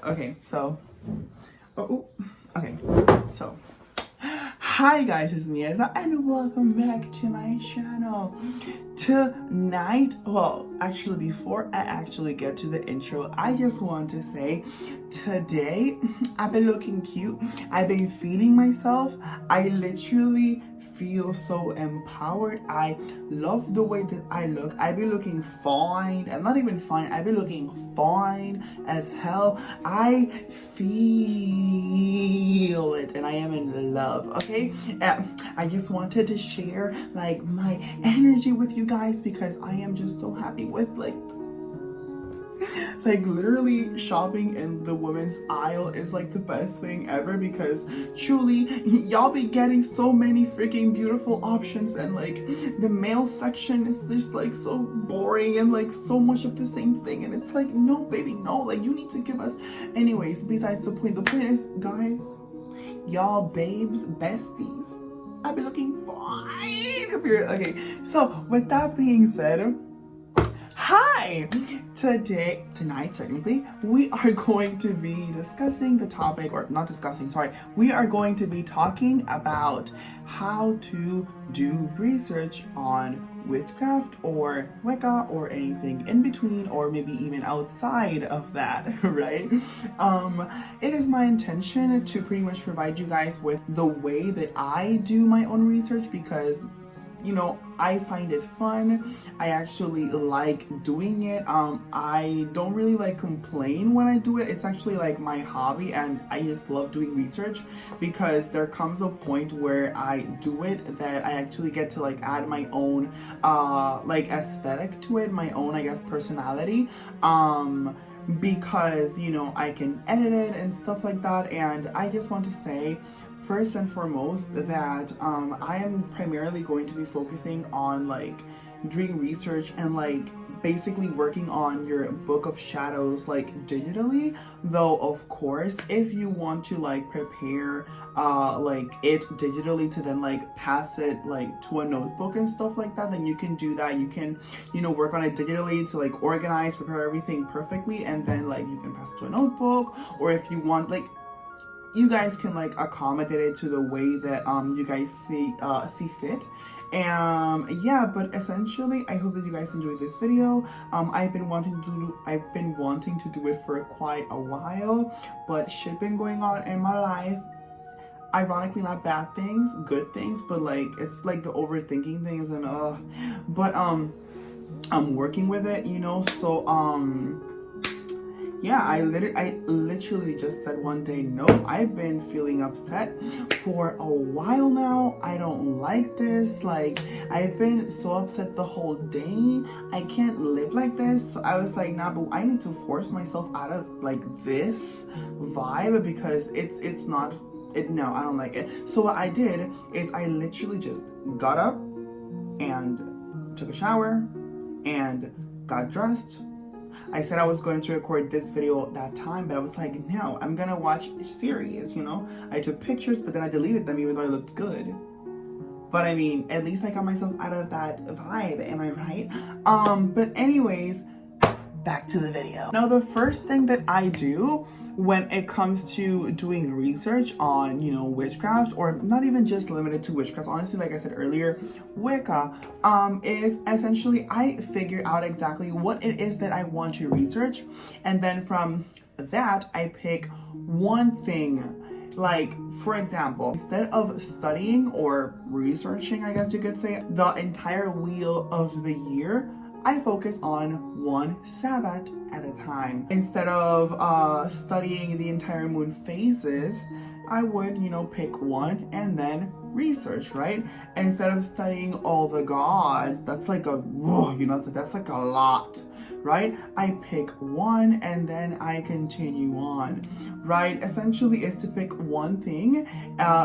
Okay, so, okay, so, hi guys, it's me, Eza, and welcome back to my channel. Tonight, well, actually, before I actually get to the intro, I just want to say, today, I've been looking cute, I've been feeling myself, I literally feel so empowered. I love the way that I look. I've been looking fine, and not even fine, I've been looking fine as hell. I feel it, and I am in love, okay? I just wanted to share like my energy with you guys because I am just so happy with like literally shopping in the women's aisle is like the best thing ever, because truly y'all be getting so many freaking beautiful options, and like the male section is just like so boring and like so much of the same thing, and it's like, no baby, no, like you need to give us. Anyways, besides the point is, guys, y'all babes, besties, I've been looking fine. Okay, so with that being said, hi! Tonight, technically, we are going to be discussing the topic, or not discussing, sorry, we are going to be talking about how to do research on witchcraft or Wicca or anything in between, or maybe even outside of that, right? It is my intention to pretty much provide you guys with the way that I do my own research, because you know, I find it fun. I actually like doing it. I don't really like complain when I do it. It's actually like my hobby, and I just love doing research, because there comes a point where I do it that I actually get to like add my own like aesthetic to it, my own, I guess, personality. Because, you know, I can edit it and stuff like that. And I just want to say, first and foremost, that I am primarily going to be focusing on like doing research and like basically working on your book of shadows like digitally. Though of course, if you want to like prepare like it digitally to then like pass it like to a notebook and stuff like that, then you can do that. You can, you know, work on it digitally to like organize, prepare everything perfectly, and then like you can pass it to a notebook. Or if you want, like, you guys can like accommodate it to the way that you guys see fit. Yeah, but essentially I hope that you guys enjoyed this video. I've been wanting to do it for quite a while, but shit been going on in my life. Ironically, not bad things, good things, but like it's like the overthinking things, and but I'm working with it, you know. So yeah, I literally just said one day, no, I've been feeling upset for a while now. I don't like this. Like, I've been so upset the whole day. I can't live like this. So I was like, nah, but I need to force myself out of like this vibe, because it's not, no, I don't like it. So what I did is I literally just got up and took a shower and got dressed. I said I was going to record this video at that time, but I was like, no, I'm gonna watch the series, you know? I took pictures, but then I deleted them even though I looked good. But I mean, at least I got myself out of that vibe, am I right? But anyways, back to the video. Now, the first thing that I do when it comes to doing research on, you know, witchcraft, or not even just limited to witchcraft, honestly, like I said earlier, Wicca, is essentially I figure out exactly what it is that I want to research, and then from that I pick one thing. Like, for example, instead of studying or researching, I guess you could say, the entire wheel of the year, I focus on one Sabbath at a time. Instead of studying the entire moon phases, I would, you know, pick one and then research, right? Instead of studying all the gods, that's like a, you know, that's like a lot, right? I pick one and then I continue on, right? Essentially is to pick one thing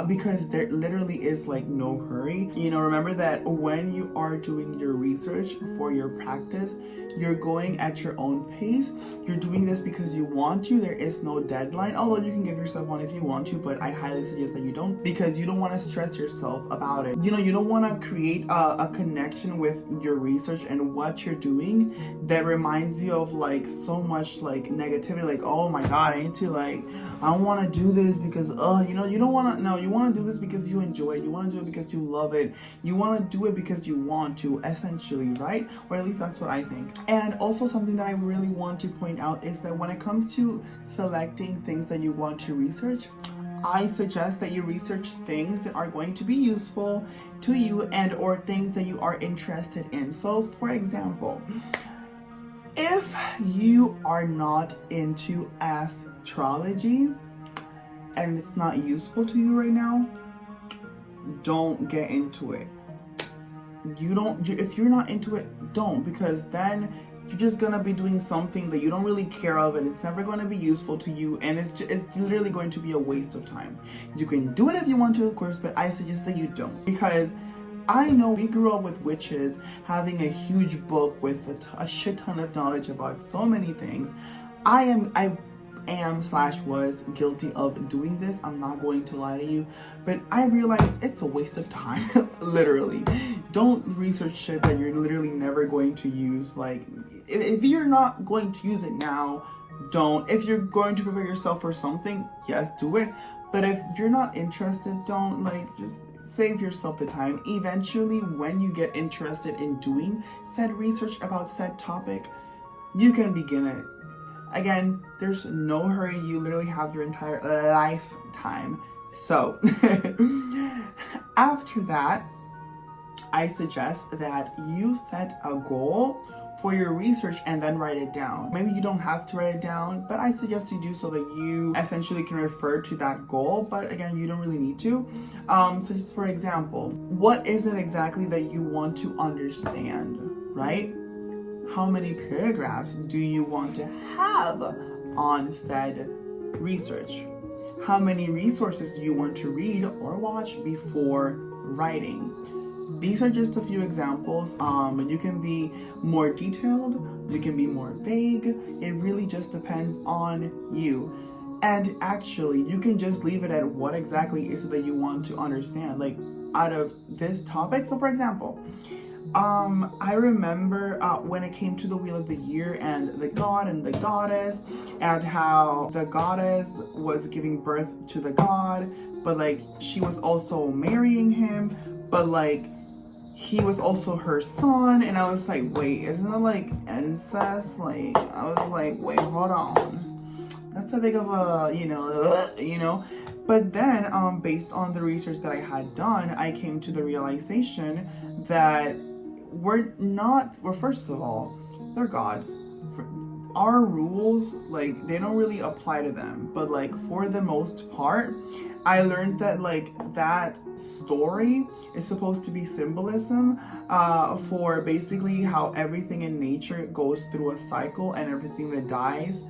because there literally is like no hurry. You know, remember that when you are doing your research for your practice, you're going at your own pace. You're doing this because you want to. There is no deadline, although you can give yourself one if you want to, but I highly suggest that you don't, because you don't want to stress stress yourself about it. You know, you don't want to create a connection with your research and what you're doing that reminds you of like so much like negativity, like, oh my god, I need to like, I want to do this because you know, you don't want to, no, you want to do this because you enjoy it, you want to do it because you love it, you want to do it because you want to, essentially, right? Or at least that's what I think. And also something that I really want to point out is that when it comes to selecting things that you want to research, I suggest that you research things that are going to be useful to you and or things that you are interested in. So for example, if you are not into astrology and it's not useful to you right now, don't get into it. If you're not into it, don't, because then you're just gonna be doing something that you don't really care of, and it's never going to be useful to you, and it's literally going to be a waste of time. You can do it if you want to, of course, but I suggest that you don't, because I know we grew up with witches having a huge book with a shit ton of knowledge about so many things. I am/was guilty of doing this. I'm not going to lie to you, but I realize it's a waste of time. Literally, don't research shit that you're literally never going to use. Like, if you're not going to use it now, don't. If you're going to prepare yourself for something, yes, do it. But if you're not interested, don't. Like, just save yourself the time. Eventually, when you get interested in doing said research about said topic, you can begin it. Again, there's no hurry. You literally have your entire lifetime. So after that, I suggest that you set a goal for your research and then write it down. Maybe you don't have to write it down, but I suggest you do so that you essentially can refer to that goal. But again, you don't really need to. So just for example, what is it exactly that you want to understand, right? How many paragraphs do you want to have on said research? How many resources do you want to read or watch before writing? These are just a few examples. You can be more detailed, you can be more vague. It really just depends on you. And actually, you can just leave it at what exactly is it that you want to understand, like out of this topic. So for example, I remember when it came to the Wheel of the Year and the god and the goddess, and how the goddess was giving birth to the god, but like she was also marrying him, but like he was also her son, and I was like, wait, isn't it like incest? Like, I was like, wait, hold on, that's a big of a, you know. But then, based on the research that I had done, I came to the realization that first of all, they're gods. Our rules, like, they don't really apply to them. But like, for the most part, I learned that like that story is supposed to be symbolism for basically how everything in nature goes through a cycle, and everything that dies,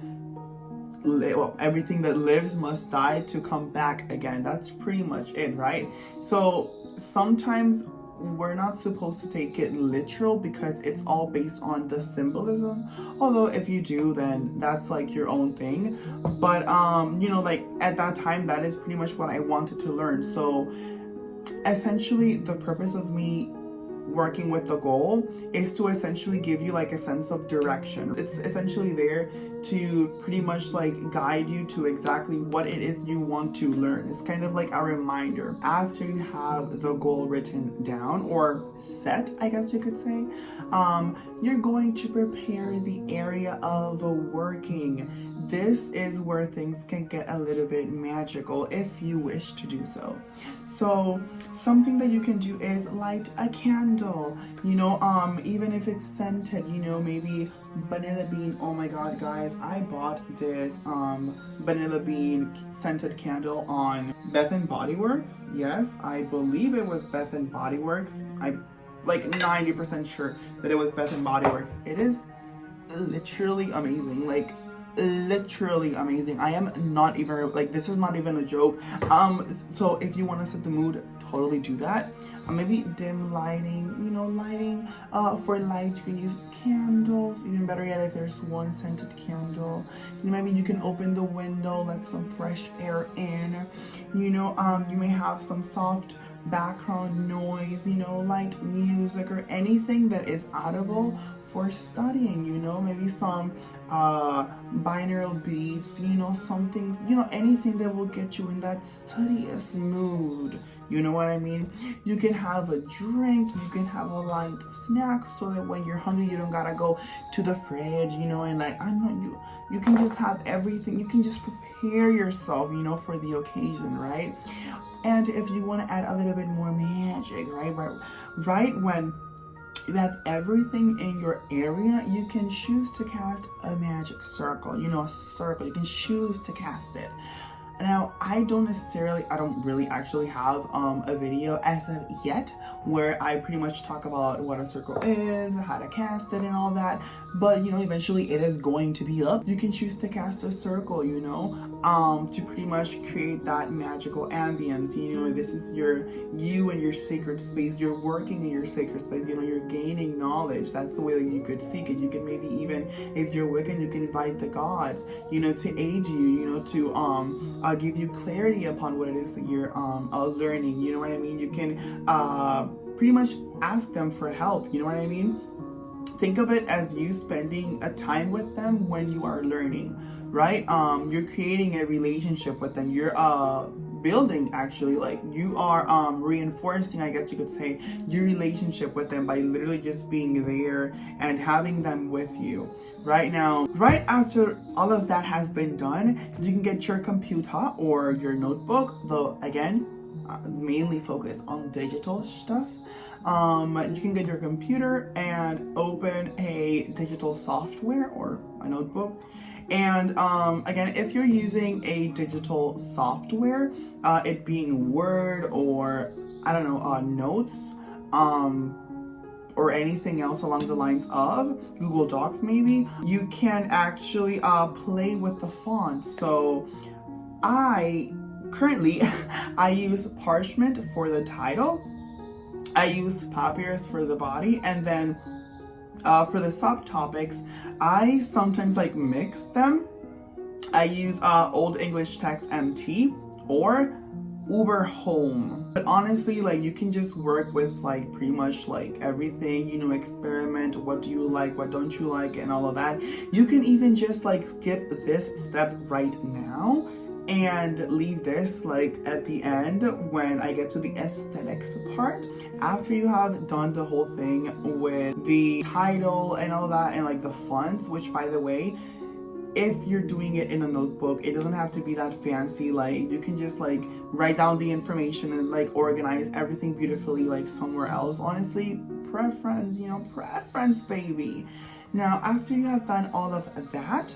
everything that lives must die to come back again. That's pretty much it, right? So sometimes we're not supposed to take it literal because it's all based on the symbolism. Although if you do, then that's like your own thing. But you know, like at that time, that is pretty much what I wanted to learn. So essentially, the purpose of me working with the goal is to essentially give you like a sense of direction. It's essentially there to pretty much like guide you to exactly what it is you want to learn. It's kind of like a reminder. After you have the goal written down or set, I guess you could say, you're going to prepare the area of working. This is where things can get a little bit magical if you wish to do so. So something that you can do is light a candle, you know, even if it's scented, you know, maybe vanilla bean. Oh my god, guys, I bought this vanilla bean scented candle on Bath and Body Works. Yes, I believe it was Bath and Body Works. I'm like 90% sure that it was Bath and Body Works. It is literally amazing, like literally amazing. I am not even, like, this is not even a joke. So if you want to set the mood, totally do that. Maybe dim lighting, you know, lighting. For light, you can use candles. Even better yet, if there's one scented candle, maybe you can open the window, let some fresh air in. You know, you may have some soft background noise, you know, light music or anything that is audible for studying, you know, maybe some binaural beats, you know, something, you know, anything that will get you in that studious mood. You know what I mean? You can have a drink, you can have a light snack so that when you're hungry, you don't gotta go to the fridge, you know, and like, you can just have everything. You can just prepare yourself, you know, for the occasion, right? And if you want to add a little bit more magic, right when you have everything in your area, you can choose to cast a magic circle, you know, a circle. You can choose to cast it. Now, I don't really actually have a video as of yet where I pretty much talk about what a circle is, how to cast it and all that. But, you know, eventually it is going to be up. You can choose to cast a circle, you know, to pretty much create that magical ambience. You know, this is you and your sacred space. You're working in your sacred space. You know, you're gaining knowledge. That's the way that you could seek it. You can maybe even, if you're Wiccan, you can invite the gods, you know, to aid you, you know, to give you clarity upon what it is that you're learning. You know what I mean? You can pretty much ask them for help. You know what I mean? Think of it as you spending a time with them when you are learning, right? You're creating a relationship with them. You're building, actually, like you are reinforcing, I guess you could say, your relationship with them by literally just being there and having them with you. Right now, right after all of that has been done, you can get your computer or your notebook, though again, mainly focus on digital stuff. You can get your computer and open a digital software or a notebook. And again, if you're using a digital software, it being Word or I don't know, Notes, or anything else along the lines of Google Docs, maybe, you can actually play with the font. So I use parchment for the title. I use papyrus for the body, and then for the subtopics, I sometimes like mix them. I use Old English Text MT or Uber Home. But honestly, like, you can just work with like pretty much like everything, you know, experiment. What do you like? What don't you like? And all of that. You can even just like skip this step right now and leave this like at the end when I get to the aesthetics part. After you have done the whole thing with the title and all that and like the fonts, which by the way, if you're doing it in a notebook, it doesn't have to be that fancy. Like, you can just like write down the information and like organize everything beautifully like somewhere else. Honestly, preference, you know, preference, baby. Now, after you have done all of that,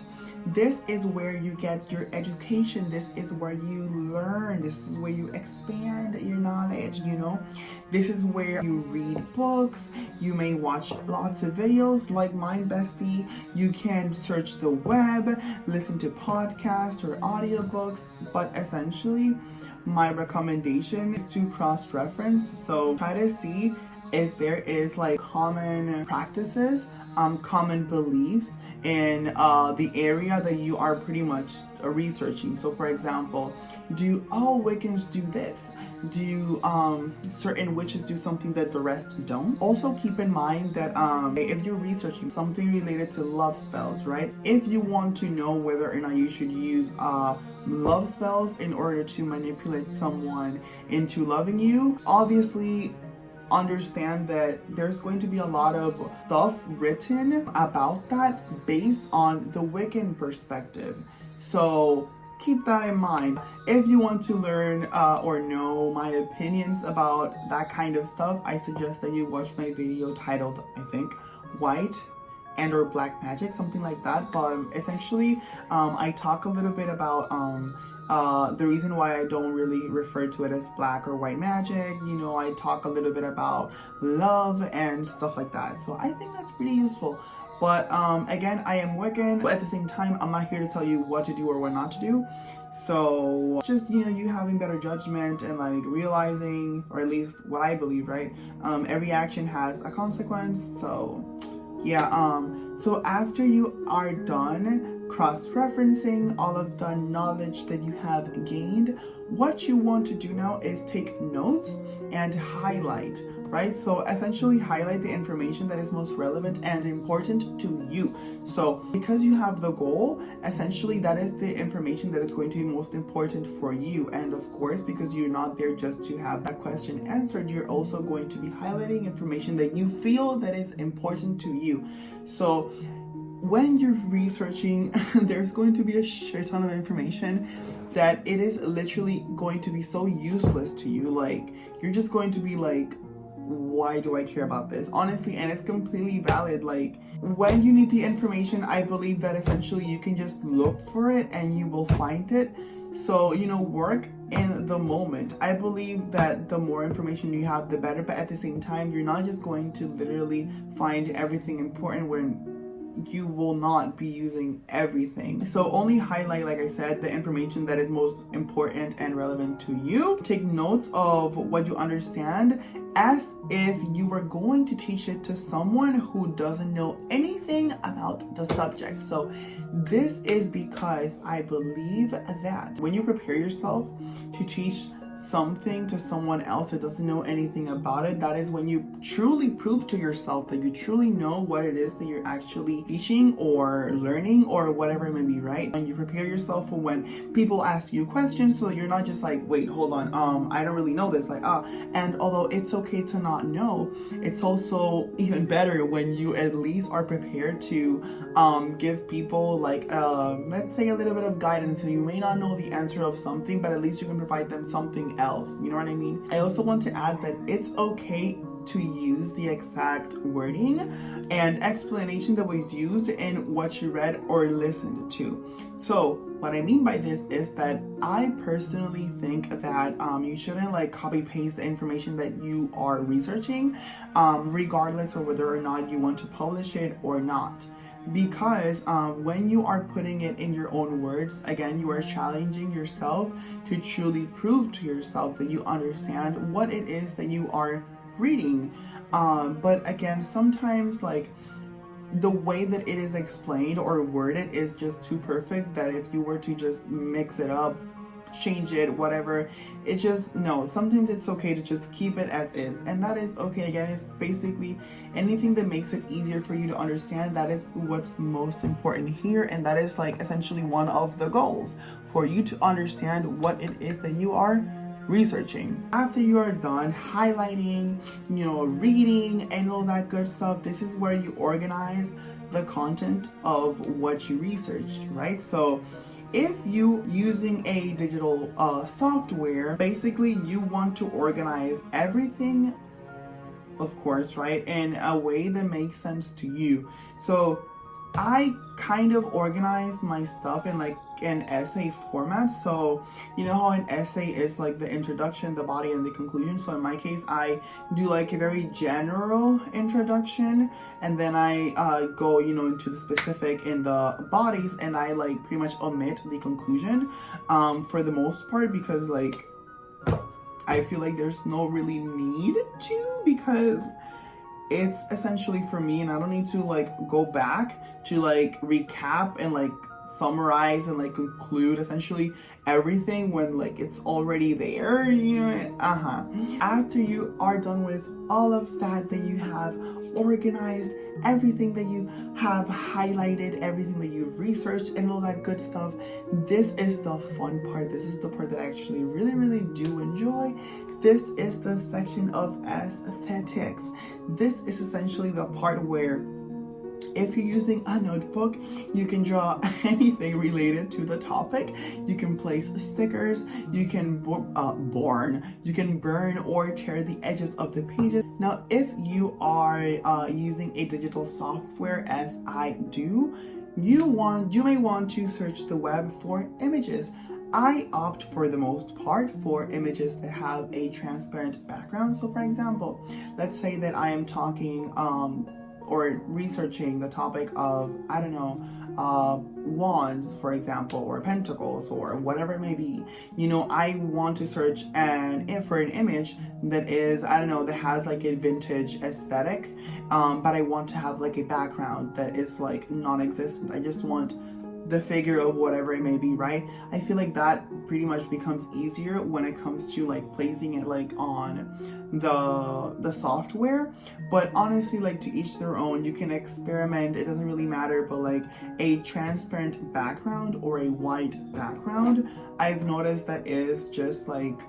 this is where you get your education. This is where you learn. This is where you expand your knowledge, you know. This is where you read books. You may watch lots of videos like mine, bestie. You can search the web, listen to podcasts or audiobooks, but essentially my recommendation is to cross-reference. So try to see if there is like common practices, common beliefs in the area that you are pretty much researching. So for example, do all Wiccans do this? Do certain witches do something that the rest don't? Also keep in mind that if you're researching something related to love spells, right? If you want to know whether or not you should use love spells in order to manipulate someone into loving you, obviously understand that there's going to be a lot of stuff written about that based on the Wiccan perspective. So keep that in mind. If you want to learn or know my opinions about that kind of stuff, I suggest that you watch my video titled, I think, White and or Black Magic, something like that. But essentially, I talk a little bit about the reason why I don't really refer to it as black or white magic. You know, I talk a little bit about love and stuff like that. So I think that's pretty useful. But again, I am Wiccan, but at the same time, I'm not here to tell you what to do or what not to do. So just, you know, you having better judgment and like realizing, or at least what I believe, right? Every action has a consequence. So yeah, so after you are done cross-referencing all of the knowledge that you have gained, what you want to do now is take notes and highlight, right? So essentially highlight the information that is most relevant and important to you. So because you have the goal, essentially that is the information that is going to be most important for you. And of course, because you're not there just to have that question answered, you're also going to be highlighting information that you feel that is important to you. So when you're researching, there's going to be a shit ton of information that it is literally going to be so useless to you. Like, you're just going to be like, why do I care about this? Honestly, and it's completely valid. Like, when you need the information, I believe that essentially you can just look for it and you will find it. So, you know, work in the moment. I believe that the more information you have, the better, but at the same time, you're not just going to literally find everything important when you will not be using everything. So only highlight, like I said, the information that is most important and relevant to you. Take notes of what you understand as if you were going to teach it to someone who doesn't know anything about the subject. So this is because I believe that when you prepare yourself to teach something to someone else that doesn't know anything about it, that is when you truly prove to yourself that you truly know what it is that you're actually teaching or learning or whatever it may be, right? And you prepare yourself for when people ask you questions, so you're not just like, wait, hold on, I don't really know this, like, and although it's okay to not know, it's also even better when you at least are prepared to give people like, let's say a little bit of guidance. So you may not know the answer of something, but at least you can provide them something else, you know what I mean? I also want to add that it's okay to use the exact wording and explanation that was used in what you read or listened to. So what I mean by this is that I personally think that you shouldn't like copy paste the information that you are researching, regardless of whether or not you want to publish it or not. Because when you are putting it in your own words, again, you are challenging yourself to truly prove to yourself that you understand what it is that you are reading. But again, sometimes like the way that it is explained or worded is just too perfect that if you were to just mix it up, change it, whatever, it just, no, sometimes it's okay to just keep it as is, and that is okay. Again, it's basically anything that makes it easier for you to understand. That is what's most important here, and that is like essentially one of the goals, for you to understand what it is that you are researching. After you are done highlighting, you know, reading and all that good stuff, this is where you organize the content of what you researched, right? So if you using a digital software, basically you want to organize everything, of course, right, in a way that makes sense to you. So I kind of organize my stuff in like an essay format. So you know how an essay is like the introduction, the body, and the conclusion. So in my case, I do like a very general introduction, and then I go, you know, into the specific in the bodies, and I like pretty much omit the conclusion for the most part, because like I feel like there's no really need to, because it's essentially for me, and I don't need to like go back to like recap and like summarize and like conclude essentially everything when like it's already there, you know. After you are done with all of that, that you have organized everything, that you have highlighted everything that you've researched and all that good stuff, this is the fun part. This is the part that I actually really do enjoy. This is the section of aesthetics. This is essentially the part where if you're using a notebook, you can draw anything related to the topic. You can place stickers, you can you can burn or tear the edges of the pages. Now, if you are using a digital software, as I do, you may want to search the web for images. I opt for the most part for images that have a transparent background. So for example, let's say that I am talking or researching the topic of, I don't know, wands, for example, or pentacles, or whatever it may be. You know, I want to search for an image that is, I don't know, that has like a vintage aesthetic, but I want to have like a background that is like non-existent. I just want the figure of whatever it may be, right? I feel like that pretty much becomes easier when it comes to like placing it like on the software. But honestly, like to each their own. You can experiment, it doesn't really matter. But like a transparent background or a white background, I've noticed that is just like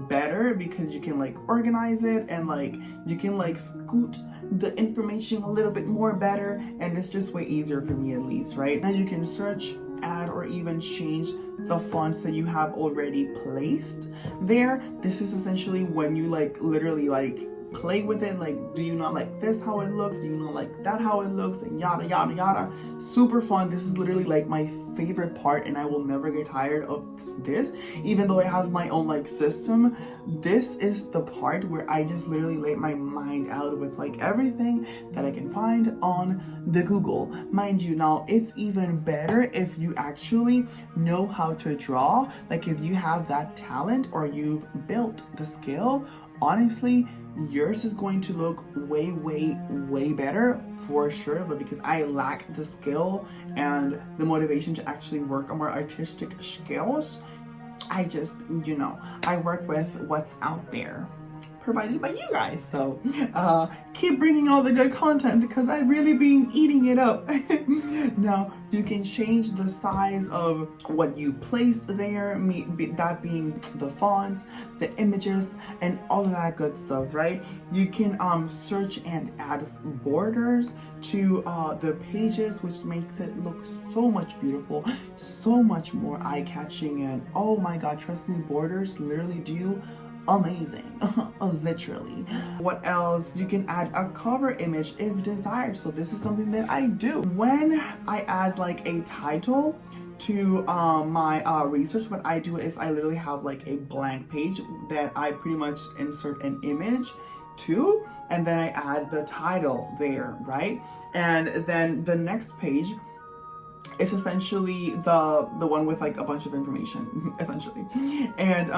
better, because you can like organize it and like you can like scoot the information a little bit more better, and it's just way easier for me, at least, right? Now you can search, add, or even change the fonts that you have already placed there. This is essentially when you like literally like play with it, like, do you not like this how it looks, do you not like that how it looks, and yada yada yada. Super fun. This is literally like my favorite part, and I will never get tired of this, even though it has my own like system. This is the part where I just literally let my mind out with like everything that I can find on the Google. Mind you, now it's even better if you actually know how to draw. Like if you have that talent or you've built the skill, honestly, yours is going to look way better for sure. But because I lack the skill and the motivation to actually work on more artistic skills, I just, you know, I work with what's out there provided by you guys. So keep bringing all the good content, because I've really been eating it up. Now you can change the size of what you placed there, that being the fonts, the images, and all of that good stuff, right? You can search and add borders to the pages, which makes it look so much beautiful, so much more eye-catching. And oh my god, trust me, borders literally do amazing. Literally. What else? You can add a cover image if desired. So this is something that I do when I add like a title to my research. What I do is I literally have like a blank page that I pretty much insert an image to, and then I add the title there, right? And then the next page is essentially the one with like a bunch of information, essentially. And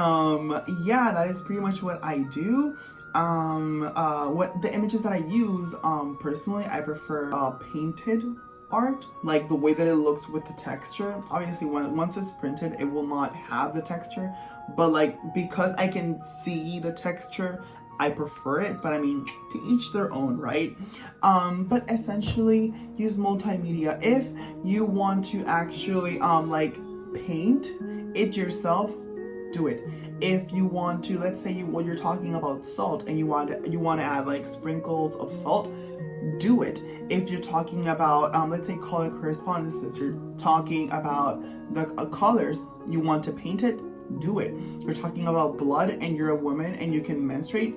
yeah, that is pretty much what I do. What the images that I use, personally, I prefer painted art, like the way that it looks with the texture. Obviously, once it's printed, it will not have the texture, but like because I can see the texture, I prefer it. But I mean, to each their own, right? But essentially, use multimedia if you want to actually like paint it yourself. Do it. If you want to, let's say you're talking about salt and you want to add like sprinkles of salt, do it. If you're talking about let's say color correspondences, you're talking about the colors, you want to paint it, do it. You're talking about blood and you're a woman and you can menstruate,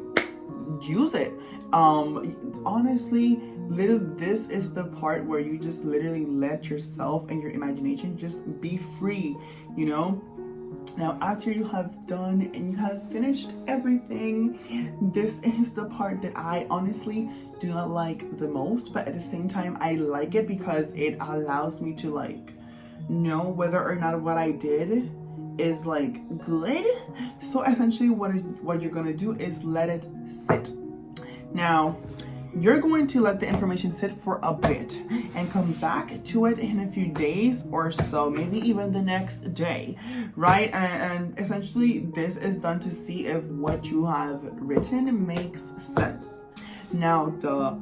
use it. Honestly, this is the part where you just literally let yourself and your imagination just be free, you know? Now, after you have done and you have finished everything, this is the part that I honestly do not like the most, but at the same time, I like it because it allows me to like know whether or not what I did is like good. So essentially what you're gonna do is let it sit. Now, you're going to let the information sit for a bit and come back to it in a few days or so, maybe even the next day, right? And essentially this is done to see if what you have written makes sense. Now, the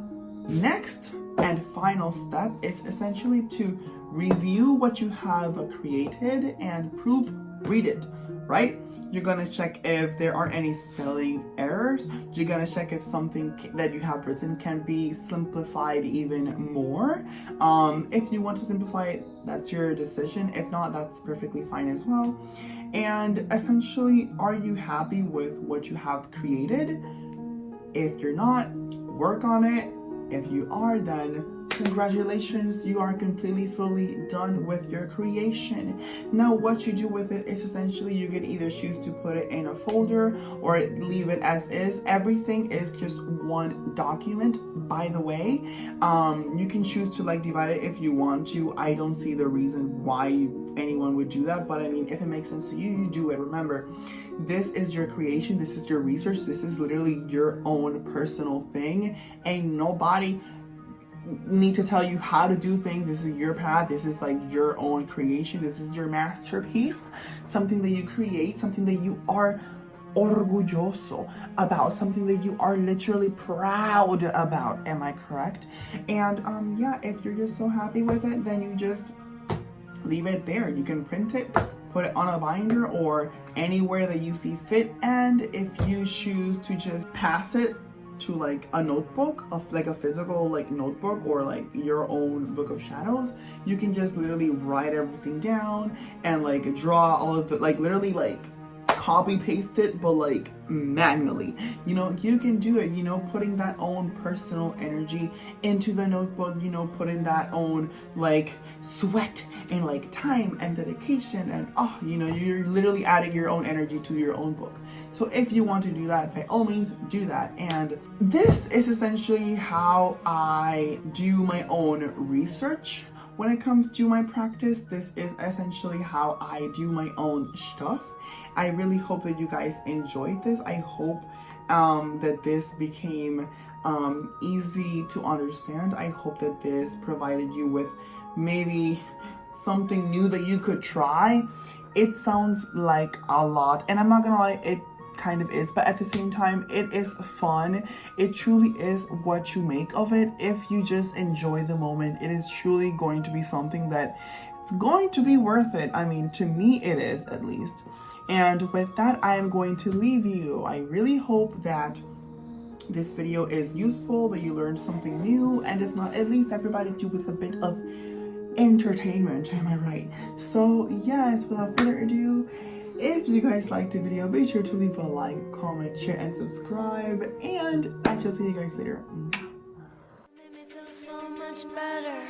next and final step is essentially to review what you have created and proofread it, right? You're gonna check if there are any spelling errors. You're gonna check if something that you have written can be simplified even more. If you want to simplify it, that's your decision. If not, that's perfectly fine as well. And essentially, are you happy with what you have created? If you're not, work on it. If you are, then congratulations, you are completely fully done with your creation. Now what you do with it is essentially you can either choose to put it in a folder or leave it as is. Everything is just one document, by the way. You can choose to like divide it if you want to. I don't see the reason why anyone would do that, but I mean, if it makes sense to you, you do it. Remember, this is your creation, this is your research, this is literally your own personal thing. Ain't nobody need to tell you how to do things. This is your path. This is like your own creation. This is your masterpiece, something that you create, something that you are orgulloso about, something that you are literally proud about. Am I correct? And yeah, if you're just so happy with it, then you just leave it there. You can print it, put it on a binder or anywhere that you see fit. And if you choose to just pass it to like a notebook, of like a physical like notebook or like your own book of shadows, you can just literally write everything down and like draw all of the, like literally like copy paste it, but like manually. You know, you can do it, you know, putting that own personal energy into the notebook, you know, putting that own like sweat and like time and dedication, and oh, you know, you're literally adding your own energy to your own book. So if you want to do that, by all means do that. And this is essentially how I do my own research. When it comes to my practice, this is essentially how I do my own stuff. I really hope that you guys enjoyed this. I hope that this became easy to understand. I hope that this provided you with maybe something new that you could try. It sounds like a lot, and I'm not gonna lie, it kind of is, but at the same time it is fun. It truly is what you make of it. If you just enjoy the moment, it is truly going to be something that it's going to be worth it. I mean, to me it is, at least. And with that, I am going to leave you. I really hope that this video is useful, that you learned something new, and if not, at least I provided you with a bit of entertainment, am I right? So yes, without further ado, if you guys liked the video, be sure to leave a like, comment, share, and subscribe, and I shall see you guys later. Made me feel so much better.